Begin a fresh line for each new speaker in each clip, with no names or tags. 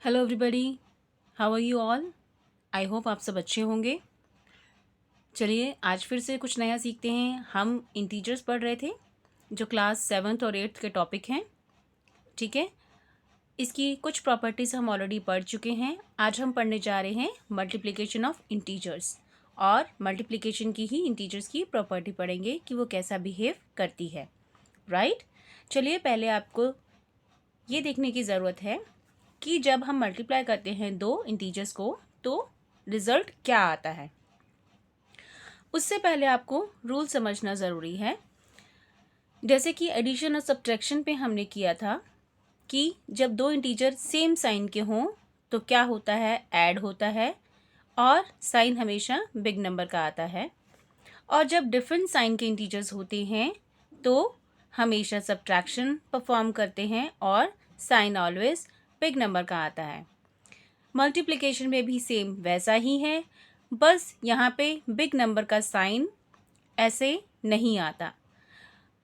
Hello everybody, how are you all. I hope आप सब अच्छे होंगे। चलिए आज फिर से कुछ नया सीखते हैं। हम इंटीजर्स पढ़ रहे थे जो क्लास 7th और 8th के टॉपिक हैं। ठीक है, इसकी कुछ प्रॉपर्टीज़ हम ऑलरेडी पढ़ चुके हैं। आज हम पढ़ने जा रहे हैं मल्टीप्लिकेशन ऑफ इंटीजर्स, और मल्टीप्लिकेशन की ही इंटीजर्स की प्रॉपर्टी पढ़ेंगे कि वो कैसा बिहेव करती है। राइट। चलिए पहले आपको ये देखने की ज़रूरत है कि जब हम मल्टीप्लाई करते हैं दो इंटीजर्स को तो रिजल्ट क्या आता है। उससे पहले आपको रूल समझना ज़रूरी है। जैसे कि एडिशन और सब्ट्रैक्शन पे हमने किया था कि जब दो इंटीजर सेम साइन के हों तो क्या होता है, ऐड होता है और साइन हमेशा बिग नंबर का आता है। और जब डिफरेंट साइन के इंटीजर्स होते हैं तो हमेशा सब्ट्रैक्शन परफॉर्म करते हैं और साइन ऑलवेज बिग नंबर का आता है। मल्टीप्लिकेशन में भी सेम वैसा ही है, बस यहाँ पे बिग नंबर का साइन ऐसे नहीं आता।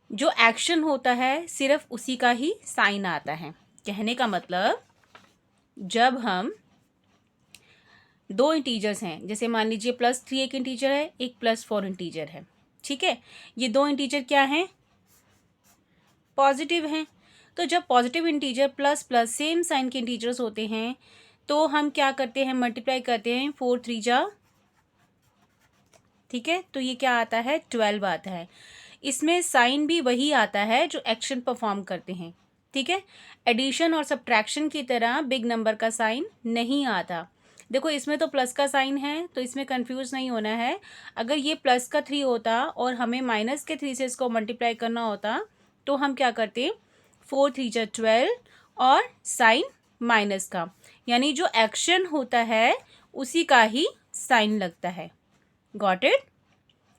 जो एक्शन होता है सिर्फ उसी का ही साइन आता है। कहने का मतलब जब हम दो इंटीजर्स हैं, जैसे मान लीजिए +3 एक इंटीजर है, एक +4 इंटीजर है। ठीक है, ये दो इंटीजर क्या हैं, पॉजिटिव हैं। तो जब positive integer plus plus same sign के इंटीजर्स होते हैं तो हम क्या करते हैं, मल्टीप्लाई करते हैं। 4 3 जा, ठीक है, तो ये क्या आता है, 12 आता है। इसमें साइन भी वही आता है जो एक्शन परफॉर्म करते हैं। ठीक है, एडिशन और सब्ट्रैक्शन की तरह बिग नंबर का साइन नहीं आता। देखो इसमें तो प्लस का साइन है तो इसमें कंफ्यूज नहीं होना है। अगर ये प्लस का 3 होता और हमें माइनस के 3 से इसको मल्टीप्लाई करना होता तो हम क्या करते, 4 3 जा 12 और साइन माइनस का, यानी जो एक्शन होता है उसी का ही साइन लगता है। गॉट इट,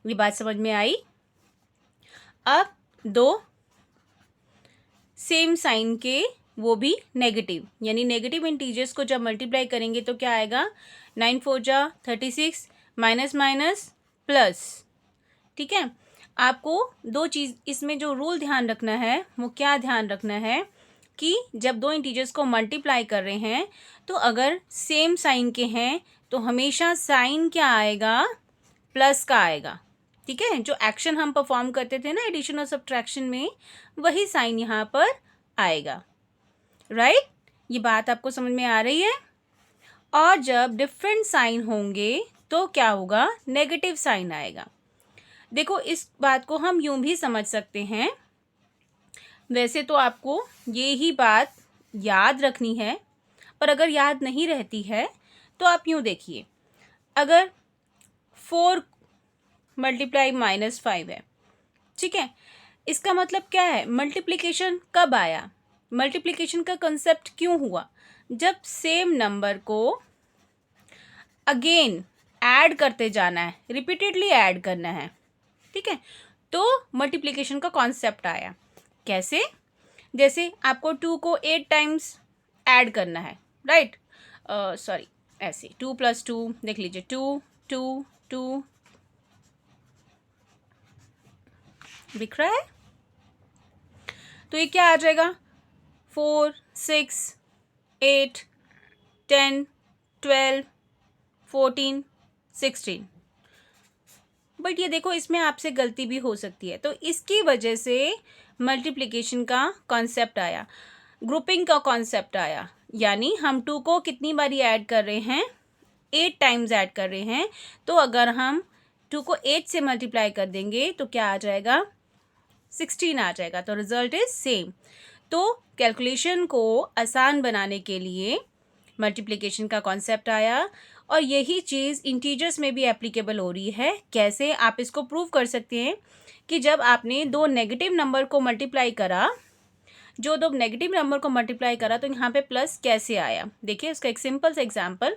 ये बात समझ में आई। अब दो सेम साइन के, वो भी नेगेटिव, यानी नेगेटिव इंटीजर्स को जब मल्टीप्लाई करेंगे तो क्या आएगा, 9 4 जा 36, माइनस माइनस प्लस। ठीक है, आपको दो चीज़ इसमें जो रूल ध्यान रखना है वो क्या ध्यान रखना है कि जब दो इंटीजर्स को मल्टीप्लाई कर रहे हैं तो अगर सेम साइन के हैं तो हमेशा साइन क्या आएगा, प्लस का आएगा। ठीक है, जो एक्शन हम परफॉर्म करते थे ना एडिशन और सब्ट्रैक्शन में, वही साइन यहाँ पर आएगा। राइट, ये बात आपको समझ में आ रही है। और जब डिफरेंट साइन होंगे तो क्या होगा, नेगेटिव साइन आएगा। देखो इस बात को हम यूं भी समझ सकते हैं, वैसे तो आपको ये ही बात याद रखनी है, पर अगर याद नहीं रहती है तो आप यूं देखिए, अगर 4 मल्टीप्लाई -5 है, ठीक है, इसका मतलब क्या है, मल्टीप्लिकेशन कब आया, मल्टीप्लिकेशन का कंसेप्ट क्यों हुआ, जब सेम नंबर को अगेन ऐड करते जाना है, रिपीटेडली ऐड करना है। ठीक है, तो मल्टीप्लिकेशन का कॉन्सेप्ट आया। कैसे, जैसे आपको 2 को 8 टाइम्स ऐड करना है, राइट, सॉरी ऐसे 2 + 2 देख लीजिए, 2 2 2 दिख रहा है, तो ये क्या आ जाएगा, 4 6 8 10 12 14 16। बट ये देखो इसमें आपसे गलती भी हो सकती है, तो इसकी वजह से मल्टीप्लिकेशन का कॉन्सेप्ट आया, ग्रुपिंग का कॉन्सेप्ट आया। यानी हम 2 को कितनी बारी ऐड कर रहे हैं, 8 टाइम्स ऐड कर रहे हैं। तो अगर हम 2 को 8 से मल्टीप्लाई कर देंगे तो क्या आ जाएगा, 16 आ जाएगा। तो रिजल्ट इज सेम। तो कैलकुलेशन को आसान बनाने के लिए मल्टीप्लिकेशन का कॉन्सेप्ट आया, और यही चीज़ इंटीजर्स में भी एप्लीकेबल हो रही है। कैसे, आप इसको प्रूव कर सकते हैं कि जब आपने दो नेगेटिव नंबर को मल्टीप्लाई करा, जो दो नेगेटिव नंबर को मल्टीप्लाई करा तो यहाँ पे प्लस कैसे आया। देखिए इसका एक सिंपल सा एग्जांपल,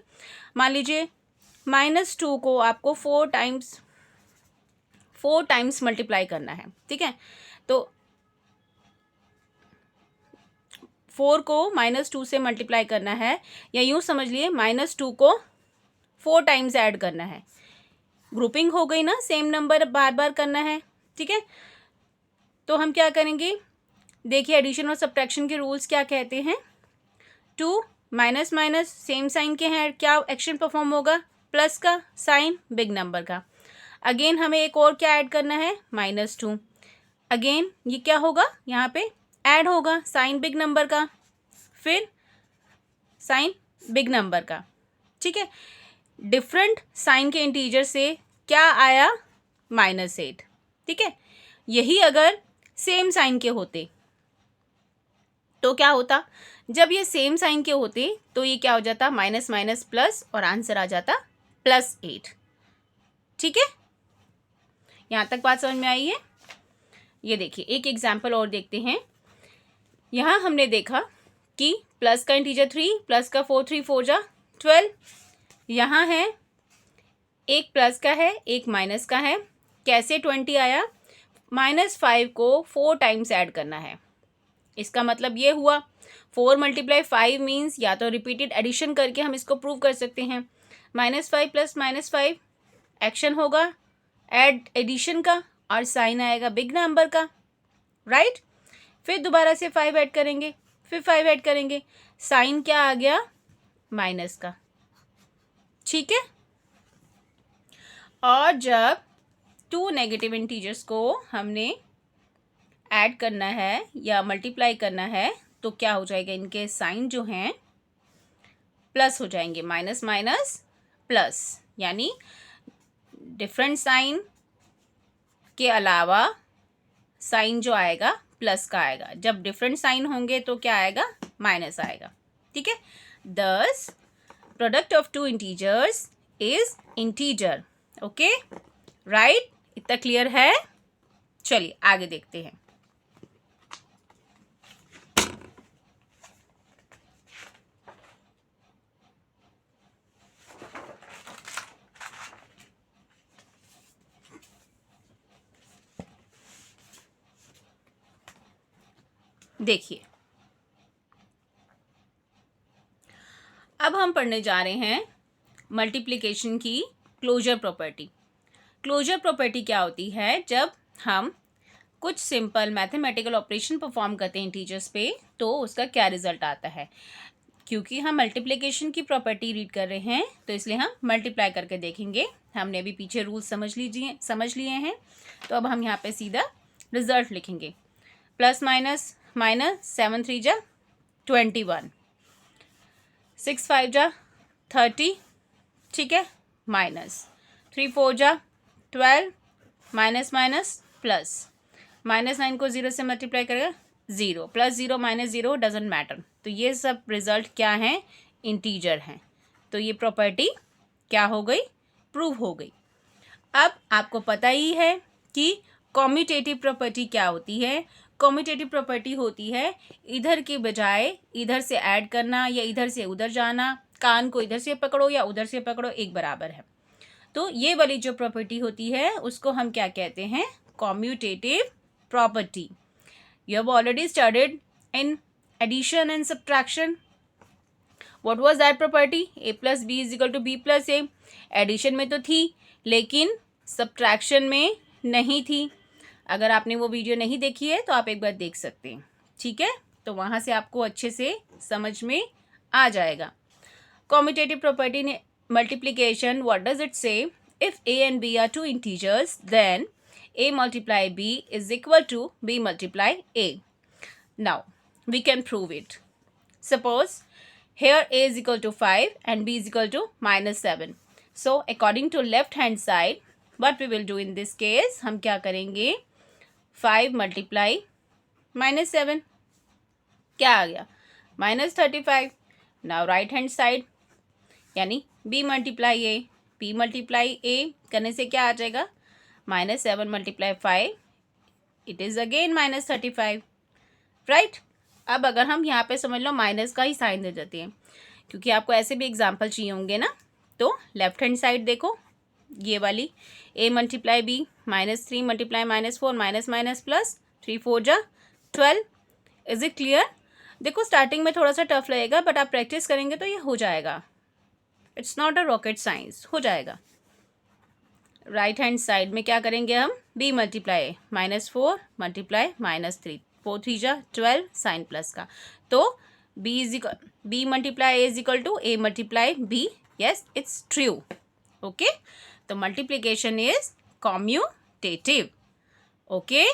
मान लीजिए -2 को आपको 4 टाइम्स मल्टीप्लाई करना है। ठीक है, तो 4 को -2 से मल्टीप्लाई करना है, या यूँ समझ लिए -2 को 4 टाइम्स ऐड करना है। ग्रुपिंग हो गई ना, सेम नंबर बार बार करना है। ठीक है, तो हम क्या करेंगे, देखिए एडिशन और सब्ट्रैक्शन के रूल्स क्या कहते हैं, 2 माइनस माइनस सेम साइन के हैं, क्या एक्शन परफॉर्म होगा, प्लस का साइन बिग नंबर का। अगेन हमें एक और क्या ऐड करना है, -2। अगेन ये क्या होगा, यहाँ पे ऐड होगा साइन बिग नंबर का, फिर साइन बिग नंबर का। ठीक है, डिफरेंट साइन के इंटीजर से क्या आया, -8। ठीक है, यही अगर सेम साइन के होते तो क्या होता, जब ये सेम साइन के होते तो ये क्या हो जाता, माइनस माइनस प्लस और आंसर आ जाता +8। ठीक है, यहाँ तक बात समझ में आई है। ये देखिए एक एग्जाम्पल और देखते हैं। यहाँ हमने देखा कि प्लस का इंटीजर 3, प्लस का 4, 3 4 जा 12। यहाँ है एक प्लस का है, एक माइनस का है। कैसे 20 आया, -5 को 4 टाइम्स ऐड करना है। इसका मतलब ये हुआ 4 × 5 मीन्स या तो रिपीटेड एडिशन करके हम इसको प्रूव कर सकते हैं। -5 + -5 एक्शन होगा एडिशन का और साइन आएगा बिग नंबर का, राइट। फिर दोबारा से 5 ऐड करेंगे, फिर 5 ऐड करेंगे, साइन क्या आ गया, माइनस का। ठीक है, और जब 2 नेगेटिव इंटीजर्स को हमने ऐड करना है या मल्टीप्लाई करना है तो क्या हो जाएगा, इनके साइन जो हैं प्लस हो जाएंगे, माइनस माइनस प्लस, यानी डिफरेंट साइन के अलावा साइन जो आएगा प्लस का आएगा। जब डिफरेंट साइन होंगे तो क्या आएगा, माइनस आएगा। ठीक है, दस product of 2 integers is integer. Okay, right, इतना क्लियर है। चलिए आगे देखते हैं। देखिए अब हम पढ़ने जा रहे हैं मल्टीप्लिकेशन की क्लोजर प्रॉपर्टी। क्लोजर प्रॉपर्टी क्या होती है, जब हम कुछ सिंपल मैथमेटिकल ऑपरेशन परफॉर्म करते हैं इंटीजर्स पे तो उसका क्या रिजल्ट आता है। क्योंकि हम मल्टीप्लिकेशन की प्रॉपर्टी रीड कर रहे हैं तो इसलिए हम मल्टीप्लाई करके देखेंगे। हमने अभी पीछे रूल समझ लिए हैं, तो अब हम यहाँ पे सीधा रिजल्ट लिखेंगे। प्लस माइनस माइनस 7 3 जा 21, 6 5 जा 30। ठीक है, माइनस 3 4 जा 12, माइनस माइनस प्लस, -9 को 0 से मल्टीप्लाई करेगा 0, +0 -0 डजेंट मैटर। तो ये सब रिजल्ट क्या हैं, इंटीजर हैं। तो ये प्रॉपर्टी क्या हो गई, प्रूव हो गई। अब आपको पता ही है कि कॉम्यूटेटिव प्रॉपर्टी क्या होती है। कॉम्यूटेटिव प्रॉपर्टी होती है इधर के बजाय इधर से ऐड करना या इधर से उधर जाना, कान को इधर से पकड़ो या उधर से पकड़ो, एक बराबर है। तो ये वाली जो प्रॉपर्टी होती है उसको हम क्या कहते हैं, commutative property. You have already studied in addition and subtraction. What was that property? A plus b is equal to b plus a. Addition में तो थी लेकिन subtraction में नहीं थी। अगर आपने वो वीडियो नहीं देखी है तो आप एक बार देख सकते हैं। ठीक है, तो वहाँ से आपको अच्छे से समझ में आ जाएगा। Commutative property ने multiplication, what does it say? If a and b are 2 integers, then a multiply b is equal to b multiply a. Now we can prove it. Suppose here a is equal to 5 and b is equal to -7. So according to left hand side, what we will do in this case, हम क्या करेंगे, 5 multiply -7 क्या आ गया, -35. Now right hand side यानी b multiply a, p multiply a करने से क्या आ जाएगा, -7 × 5 इट इज़ अगेन -35, राइट। अब अगर हम यहाँ पे समझ लो माइनस का ही साइन दे देते हैं, क्योंकि आपको ऐसे भी एग्जाम्पल चाहिए होंगे ना। तो लेफ्ट हैंड साइड देखो, ये वाली a × b, -3 × -4, minus minus plus, 3 4 जा 12। Is it clear. देखो स्टार्टिंग में थोड़ा सा टफ लगेगा बट आप प्रैक्टिस करेंगे तो ये हो जाएगा। It's not a rocket science, हो जाएगा। राइट हैंड साइड में क्या करेंगे हम, b मल्टीप्लाई -4 × -3, 4 3 जा 12 साइन प्लस का। तो B multiply A is equal to A multiply B. Yes, it's true. Okay. तो multiplication is commutative. Okay.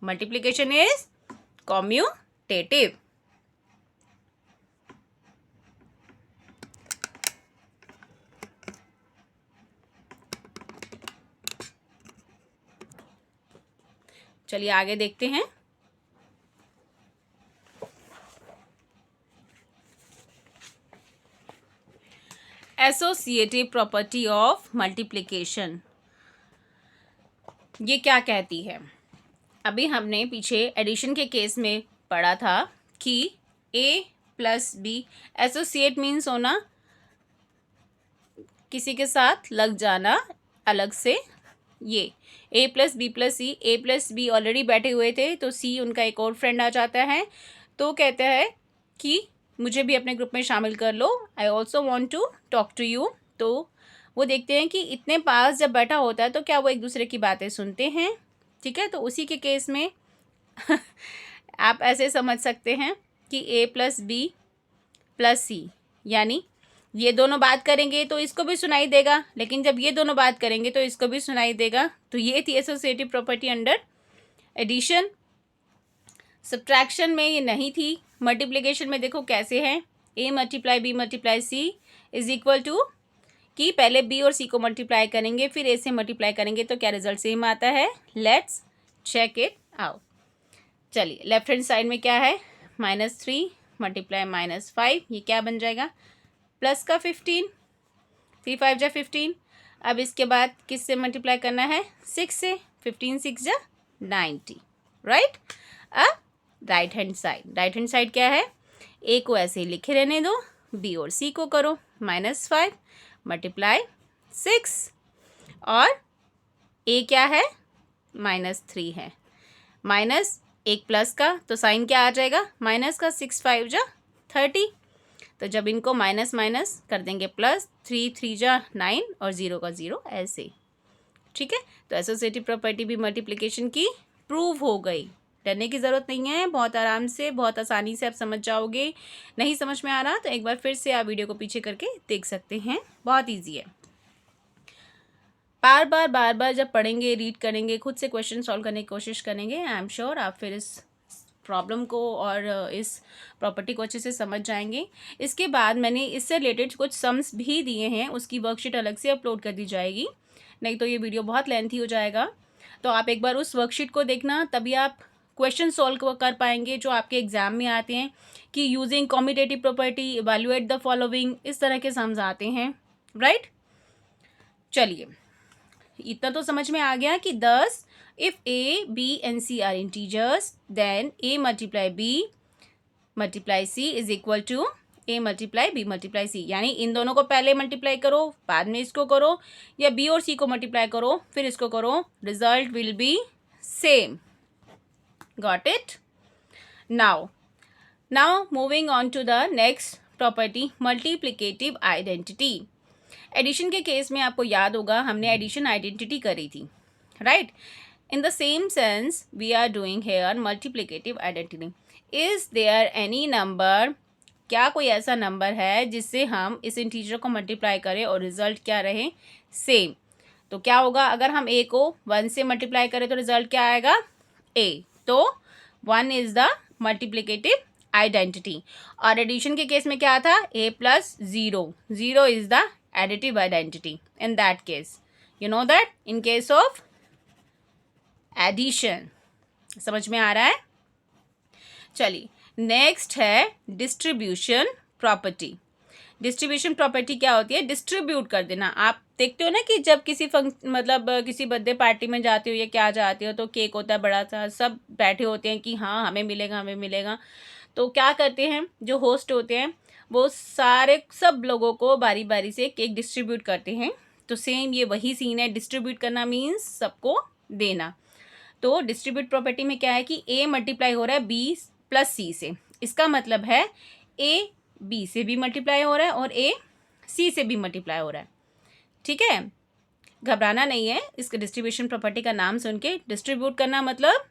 Multiplication is commutative. चलिए आगे देखते हैं. एसोसिएटिव प्रॉपर्टी ऑफ मल्टीप्लिकेशन, ये क्या कहती है? अभी हमने पीछे एडिशन के केस में पढ़ा था कि a plus B, associate means होना, किसी के साथ लग जाना अलग से. ये a plus B plus C, A plus B already बैठे हुए थे तो सी उनका एक और फ्रेंड आ जाता है, तो कहता है कि मुझे भी अपने ग्रुप में शामिल कर लो, I also want to talk to you. तो वो देखते हैं कि इतने पास जब बैठा होता है तो क्या वो एक दूसरे की बातें सुनते हैं. ठीक है, तो उसी के केस में आप ऐसे समझ सकते हैं कि a प्लस बी प्लस सी, यानी ये दोनों बात करेंगे तो इसको भी सुनाई देगा, लेकिन जब ये दोनों बात करेंगे तो इसको भी सुनाई देगा. तो ये थी associative property under addition. Subtraction में ये नहीं थी. मल्टीप्लिकेशन में देखो कैसे है, a multiply b multiply c is equal to कि पहले b और c को मल्टीप्लाई करेंगे फिर a से मल्टीप्लाई करेंगे तो क्या रिजल्ट सेम आता है. Let's check it out. चलिए लेफ्ट हैंड साइड में क्या है, -3 मल्टीप्लाई -5, ये क्या बन जाएगा, प्लस का 15, 3 5 जा 15. अब इसके बाद किस से मल्टीप्लाई करना है, 6 से, 15 6 जा 90. राइट. अब राइट हैंड साइड क्या है, a को ऐसे ही लिखे रहने दो, b और c को करो -5 मल्टीप्लाई 6, और a क्या है, -3 है, माइनस एक प्लस का तो साइन क्या आ जाएगा, माइनस का, 6 5 जा 30. तो जब इनको माइनस माइनस कर देंगे प्लस, 3 3 जा 9 और 0 का 0 ऐसे. ठीक है, तो एसोसिएटिव प्रॉपर्टी भी मल्टीप्लिकेशन की प्रूव हो गई. डरने की ज़रूरत नहीं है, बहुत आराम से बहुत आसानी से आप समझ जाओगे. नहीं समझ में आ रहा तो एक बार फिर से आप वीडियो को पीछे करके देख सकते हैं, बहुत ईजी है. बार बार जब पढ़ेंगे, रीड करेंगे, खुद से क्वेश्चन सॉल्व करने की कोशिश करेंगे, आई एम श्योर आप फिर इस प्रॉब्लम को और इस प्रॉपर्टी को अच्छे से समझ जाएंगे. इसके बाद मैंने इससे रिलेटेड कुछ सम्स भी दिए हैं, उसकी वर्कशीट अलग से अपलोड कर दी जाएगी, नहीं तो ये वीडियो बहुत लेंथी हो जाएगा. तो आप एक बार उस वर्कशीट को देखना, तभी आप क्वेश्चन सॉल्व कर पाएंगे जो आपके एग्जाम में आते हैं कि using commutative property evaluate the following, इस तरह के सम्स आते हैं. राइट. चलिए इतना तो समझ में आ गया कि 10 if a b and c are integers then a multiply b multiply c is equal to a multiply b multiply c. यानी इन दोनों को पहले मल्टीप्लाई करो, बाद में इसको करो, या b और c को मल्टीप्लाई करो फिर इसको करो, result will be same. Got it. Now moving on to the next property, multiplicative identity. Addition के केस में आपको याद होगा हमने एडिशन आइडेंटिटी करी थी. Right. In the same sense we are doing here multiplicative identity. Is there any number, क्या कोई ऐसा नंबर है जिससे हम इस इंटीजर को मल्टीप्लाई करें और रिजल्ट क्या रहे, सेम. तो क्या होगा, अगर हम a को 1 से मल्टीप्लाई करें तो रिजल्ट क्या आएगा, a. तो 1 इज द मल्टीप्लिकेटिव आइडेंटिटी. और एडिशन के केस में क्या था, a plus 0 is the additive identity. In that case, you know that in case of addition. समझ में आ रहा है. चलिए नेक्स्ट है डिस्ट्रीब्यूशन प्रॉपर्टी. डिस्ट्रीब्यूशन प्रॉपर्टी क्या होती है, डिस्ट्रीब्यूट कर देना. आप देखते हो ना कि जब किसी किसी बर्थडे पार्टी में जाते हो या क्या जाते हो तो केक होता है बड़ा सा, सब बैठे होते हैं कि हाँ हमें मिलेगा. तो क्या करते हैं जो होस्ट होते हैं, वो सब लोगों को बारी बारी से केक डिस्ट्रीब्यूट करते हैं. तो सेम ये वही सीन है, डिस्ट्रीब्यूट करना मीन्स सबको देना. तो डिस्ट्रीब्यूट प्रॉपर्टी में क्या है कि a मल्टीप्लाई हो रहा है b प्लस c से, इसका मतलब है a b से भी मल्टीप्लाई हो रहा है और a c से भी मल्टीप्लाई हो रहा है. ठीक है, घबराना नहीं है. इसके डिस्ट्रीब्यूशन प्रॉपर्टी का नाम सुन के, डिस्ट्रीब्यूट करना मतलब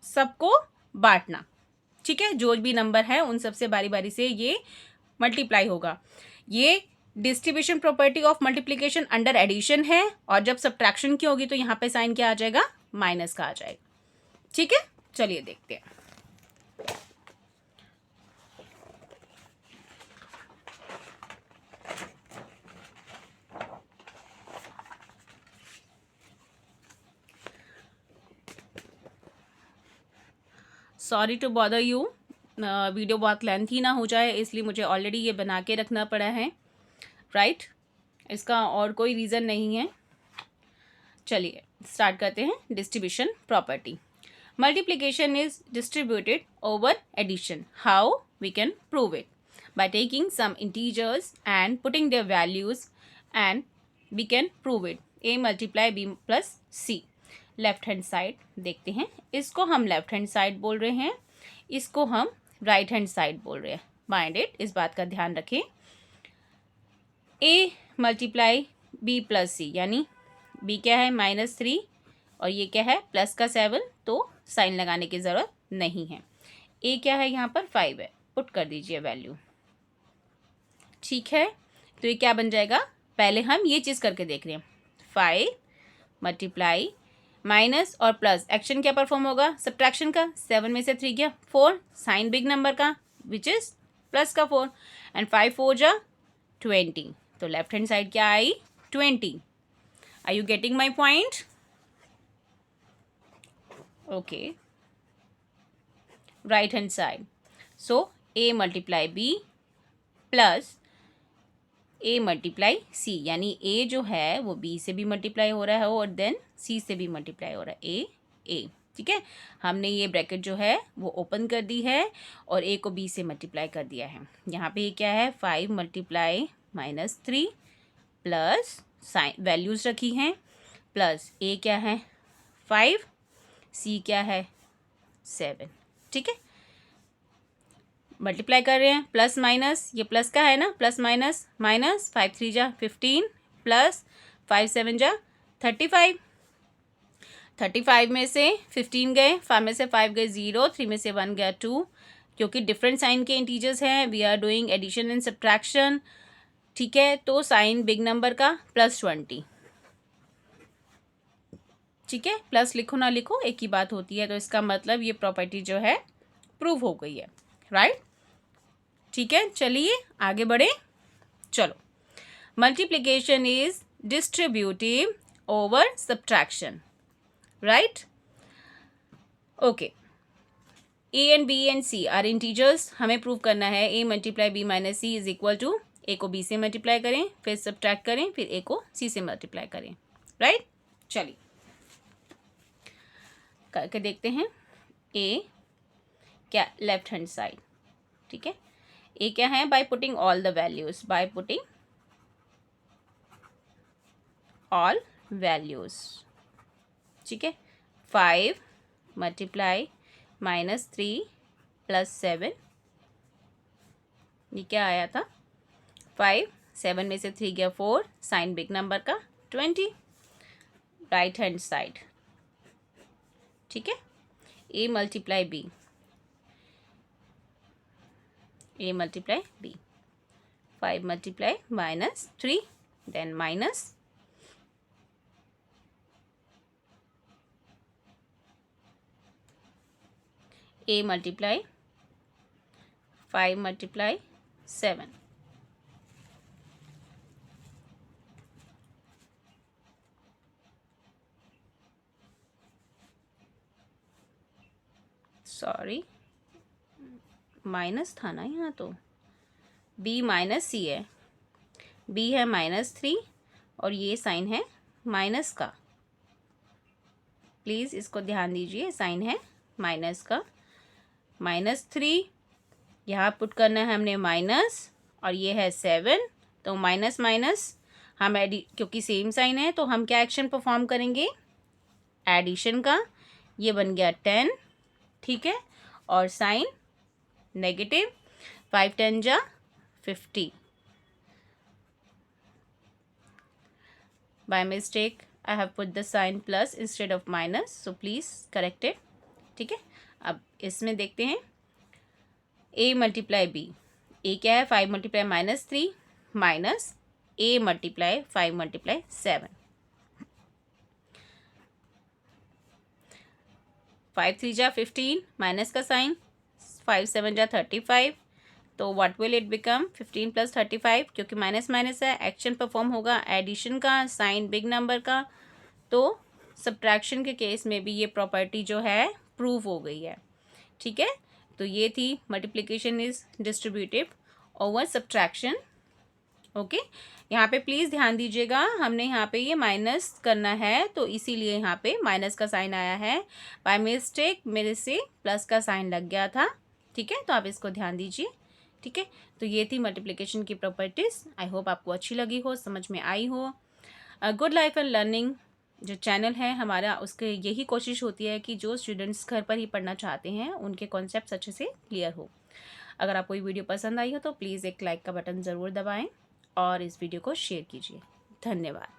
सबको बांटना. ठीक है, जो भी नंबर है उन सबसे बारी बारी से ये मल्टीप्लाई होगा। ये distribution property of multiplication under addition है, और जब सब्ट्रैक्शन की होगी तो यहाँ पे साइन क्या आ जाएगा, माइनस का आ जाएगा। ठीक है, चलिए देखते हैं। Sorry to bother you, video बहुत लेंथी ना हो जाए इसलिए मुझे ऑलरेडी ये बना के रखना पड़ा है, राइट? इसका और कोई रीज़न नहीं है। चलिए स्टार्ट करते हैं। Distribution property, multiplication is distributed over addition. How we can prove it? By taking some integers and putting their values and we can prove it. A multiply B plus C. Left hand side देखते हैं, इसको हम left hand side बोल रहे हैं, इसको हम right hand side बोल रहे हैं। माइंड इट, इस बात का ध्यान रखें। ए मल्टीप्लाई बी प्लस सी, यानी बी क्या है -3 और ये क्या है +7, तो साइन लगाने की ज़रूरत नहीं है। ए क्या है यहाँ पर 5 है, पुट कर दीजिए वैल्यू। ठीक है, तो ये क्या बन जाएगा, पहले हम ये चीज़ करके देख रहे हैं। 5 मल्टीप्लाई माइनस और प्लस, एक्शन क्या परफॉर्म होगा, सब्ट्रैक्शन का। 7 में से 3 गया 4, साइन बिग नंबर का विच इज़ प्लस का 4, एंड 5 4 जा 20, तो लेफ्ट हैंड साइड क्या आई, 20। Are you getting my point? Okay, right hand side, so A multiply B plus A multiply C, यानी ए जो है वो बी से भी मल्टीप्लाई हो रहा है और देन सी से भी मल्टीप्लाई हो रहा है, ए। ठीक है, हमने ये ब्रैकेट जो है वो ओपन कर दी है और ए को बी से मल्टीप्लाई कर दिया है। यहाँ पे ये क्या है, 5 मल्टीप्लाई -3 प्लस साइन वैल्यूज़ रखी हैं, प्लस ए क्या है 5, सी क्या है 7। ठीक है, मल्टीप्लाई कर रहे हैं, प्लस माइनस, ये प्लस का है ना, प्लस माइनस माइनस, 5 3 जा 15 प्लस 5 7 जा 35। 35 में से 15 गए, 5 में से 5 गए 0, 3 में से 1 गया 2, क्योंकि डिफरेंट साइन के इंटीजर्स हैं, we are doing addition and subtraction. ठीक है, तो साइन बिग नंबर का +20। ठीक है, प्लस लिखो ना लिखो एक ही बात होती है, तो इसका मतलब ये प्रॉपर्टी जो है प्रूव हो गई है, राइट? ठीक है, चलिए आगे बढ़े। चलो, multiplication is distributive over subtraction, right? Okay, A and B and C are integers, हमें प्रूव करना है A multiply B minus C is equal to, A को बी से मल्टीप्लाई करें, फिर सब्ट्रैक्ट करें, फिर ए को सी से मल्टीप्लाई करें, राइट? चलिए करके देखते हैं। ए क्या, लेफ्ट हैंड साइड, ठीक है, ए क्या है, by putting all the values, by putting all values. ठीक है, 5 मल्टीप्लाई -3 प्लस 7, ये क्या आया था 5, 7 में से 3 गया 4, साइन बिग नंबर का 20, राइट हैंड साइड। ठीक है, A multiply B, A multiply B, 5 multiply -3 then minus A multiply 5 multiply 7, sorry minus था ना यहाँ, तो b माइनस सी है, b है -3 और ये साइन है माइनस का, प्लीज़ इसको ध्यान दीजिए, साइन है माइनस का। -3 यहाँ पुट करना है हमने माइनस, और ये है 7, तो माइनस माइनस हम क्योंकि सेम साइन है तो हम क्या एक्शन परफॉर्म करेंगे, एडिशन का। ये बन गया 10, ठीक है, और साइन नेगेटिव, 5 10 जा 50। By mistake I have put the sign plus instead of minus, so please correct it. ठीक है, अब इसमें देखते हैं ए मल्टीप्लाई बी, ए क्या है 5 multiply -3 minus A multiply 5 multiply 7, 5 3 जा 15 माइनस का साइन, 5 7 जा 35, तो what will it become 15 plus 35, क्योंकि माइनस माइनस है, एक्शन परफॉर्म होगा एडिशन का, साइन बिग नंबर का, तो सब्ट्रैक्शन के केस में भी ये प्रॉपर्टी जो है प्रूव हो गई है। ठीक है, तो ये थी multiplication is distributive over subtraction. Okay, यहाँ पे प्लीज़ ध्यान दीजिएगा, हमने यहाँ पे ये माइनस करना है तो इसीलिए यहाँ पे माइनस का साइन आया है, बाय मिस्टेक मेरे से प्लस का साइन लग गया था। ठीक है, तो आप इसको ध्यान दीजिए। ठीक है, तो ये थी मल्टीप्लिकेशन की प्रॉपर्टीज़। आई होप आपको अच्छी लगी हो, समझ में आई हो। गुड लाइफ एंड लर्निंग जो चैनल है हमारा, उसके यही कोशिश होती है कि जो स्टूडेंट्स घर पर ही पढ़ना चाहते हैं उनके कॉन्सेप्ट्स अच्छे से क्लियर हो। अगर आपको ये वीडियो पसंद आई हो तो प्लीज़ एक लाइक का बटन ज़रूर दबाएं और इस वीडियो को शेयर कीजिए। धन्यवाद।